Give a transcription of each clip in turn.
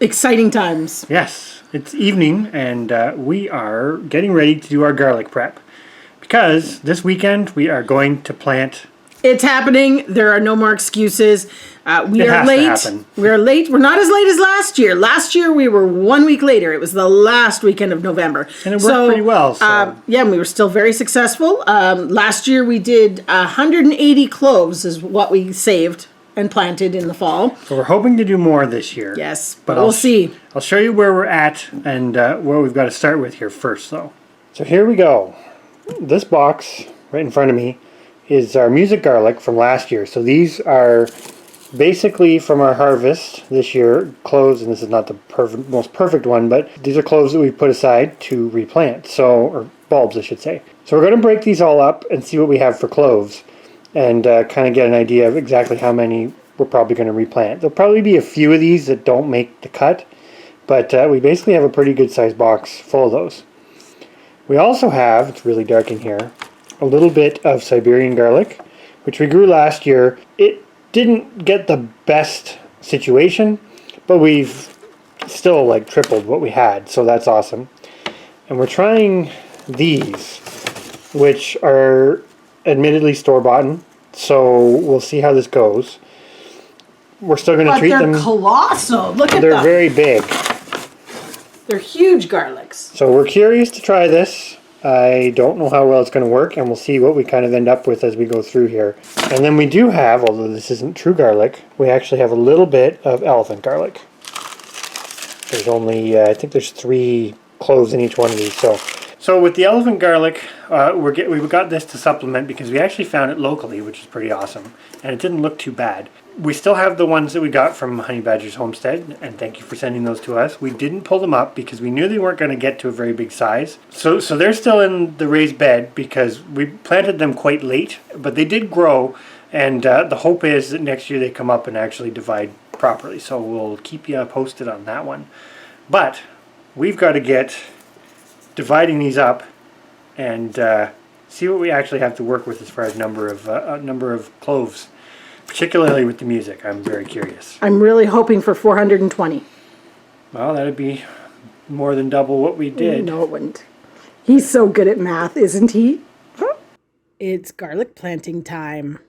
Exciting times. Yes, it's evening and we are getting ready to do our garlic prep because this weekend we are going to plant. It's happening. There are no more excuses. We It are has late. to happen. We are late. We're not as late as last year. Last year we were 1 week later. It was the last weekend of November. And it worked pretty well. So. Yeah, and we were still very successful. Last year we did 180 cloves is what we saved and planted in the fall. So we're hoping to do more this year. Yes, but we'll see. I'll show you where we're at and where we've got to start with here first, though. So here we go. This box right in front of me is our music garlic from last year. So these are basically from our harvest this year, cloves, and this is not the most perfect one, but these are cloves that we put aside to replant, or bulbs, I should say. So we're going to break these all up and see what we have for cloves, and kind of get an idea of exactly how many we're probably going to replant. There'll probably be a few of these that don't make the cut, but we basically have a pretty good sized box full of those. We also have, it's really dark in here, a little bit of Siberian garlic, which we grew last year. It didn't get the best situation, but we've still like tripled what we had, so that's awesome. And we're trying these, which are admittedly store-bought, so we'll see how this goes. We're still going to treat them. They're colossal. Look at them. They're very big. They're huge garlics. So we're curious to try this. I don't know how well it's going to work, and we'll see what we kind of end up with as we go through here. And then we do have, although this isn't true garlic, we actually have a little bit of elephant garlic. There's only, I think there's 3 cloves in each one of these. So with the elephant garlic, we've got this to supplement because we actually found it locally, which is pretty awesome, and it didn't look too bad. We still have the ones that we got from Honey Badger's homestead, and thank you for sending those to us. We didn't pull them up because we knew they weren't going to get to a very big size. So they're still in the raised bed because we planted them quite late, but they did grow, and the hope is that next year they come up and actually divide properly. So we'll keep you posted on that one. But we've got to get dividing these up and see what we actually have to work with as far as number of cloves. Particularly with the music, I'm very curious. I'm really hoping for 420. Well, that'd be more than double what we did. No, it wouldn't. He's so good at math, isn't he? It's garlic planting time.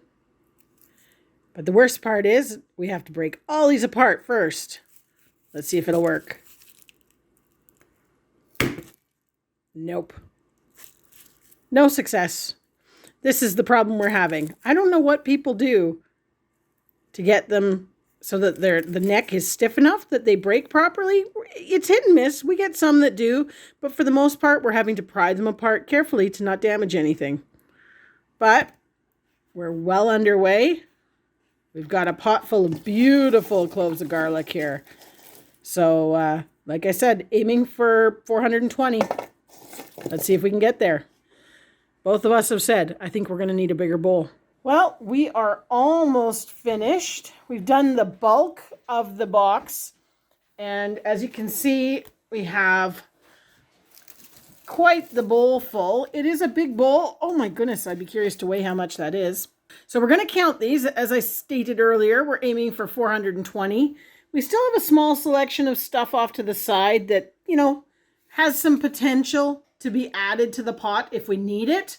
But the worst part is we have to break all these apart first. Let's see if it'll work. Nope. No success. This is the problem we're having. I don't know what people do to get them so that the neck is stiff enough that they break properly. It's hit and miss. We get some that do, but for the most part, we're having to pry them apart carefully to not damage anything. But we're well underway. We've got a pot full of beautiful cloves of garlic here. So, like I said, aiming for 420. Let's see if we can get there. Both of us have said, I think we're going to need a bigger bowl. Well, we are almost finished. We've done the bulk of the box. And as you can see, we have quite the bowl full. It is a big bowl. Oh my goodness, I'd be curious to weigh how much that is. So we're going to count these. As I stated earlier, we're aiming for 420. We still have a small selection of stuff off to the side that, has some potential to be added to the pot if we need it.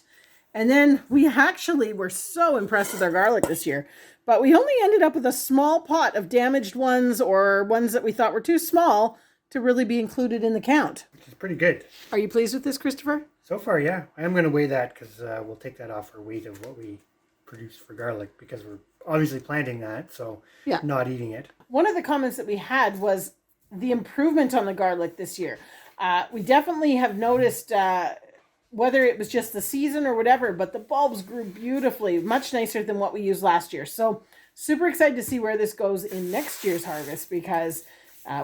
And then we actually were so impressed with our garlic this year. But we only ended up with a small pot of damaged ones or ones that we thought were too small to really be included in the count. Which is pretty good. Are you pleased with this, Christopher? So far, yeah. I am going to weigh that because we'll take that off our weight of what we produce for garlic because we're obviously planting that, so not eating it. One of the comments that we had was the improvement on the garlic this year. We definitely have noticed whether it was just the season or whatever, but the bulbs grew beautifully, much nicer than what we used last year. So super excited to see where this goes in next year's harvest because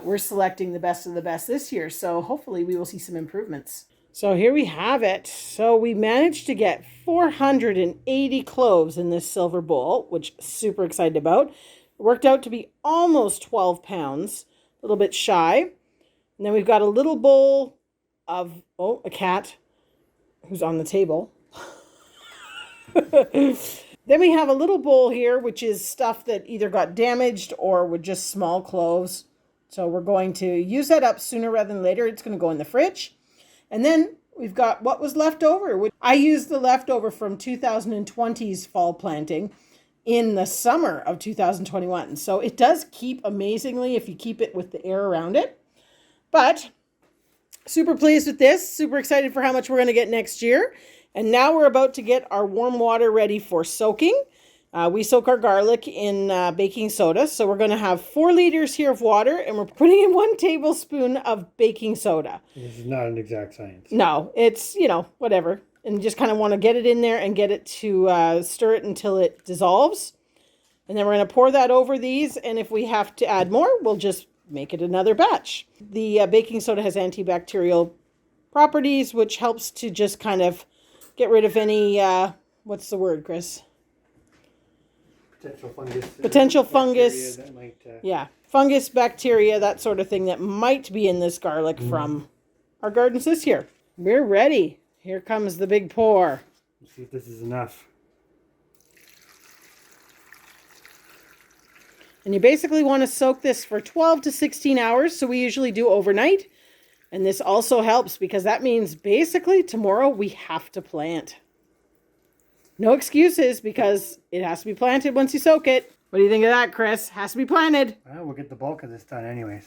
we're selecting the best of the best this year. So hopefully we will see some improvements. So here we have it. So we managed to get 480 cloves in this silver bowl, which super excited about. It worked out to be almost 12 pounds, a little bit shy. And then we've got a little bowl of, a cat who's on the table. Then we have a little bowl here, which is stuff that either got damaged or were just small cloves. So we're going to use that up sooner rather than later. It's going to go in the fridge. And then we've got what was left over. I used the leftover from 2020's fall planting in the summer of 2021. So it does keep amazingly if you keep it with the air around it. But super pleased with this. Super excited for how much we're going to get next year. And now we're about to get our warm water ready for soaking. We soak our garlic in baking soda. So we're going to have 4 liters here of water, and we're putting in 1 tablespoon of baking soda. This is not an exact science. No, it's, whatever. And you just kind of want to get it in there and get it to stir it until it dissolves. And then we're going to pour that over these. And if we have to add more, we'll just make it another batch. The baking soda has antibacterial properties, which helps to just kind of get rid of any, what's the word, Chris? Potential fungus. Potential fungus. That might, yeah, fungus, bacteria, that sort of thing that might be in this garlic from our gardens this year. We're ready. Here comes the big pour. Let's see if this is enough. And you basically want to soak this for 12 to 16 hours. So we usually do overnight. And this also helps because that means basically tomorrow we have to plant. No excuses because it has to be planted once you soak it. What do you think of that, Chris? Has to be planted. Well, we'll get the bulk of this done anyways.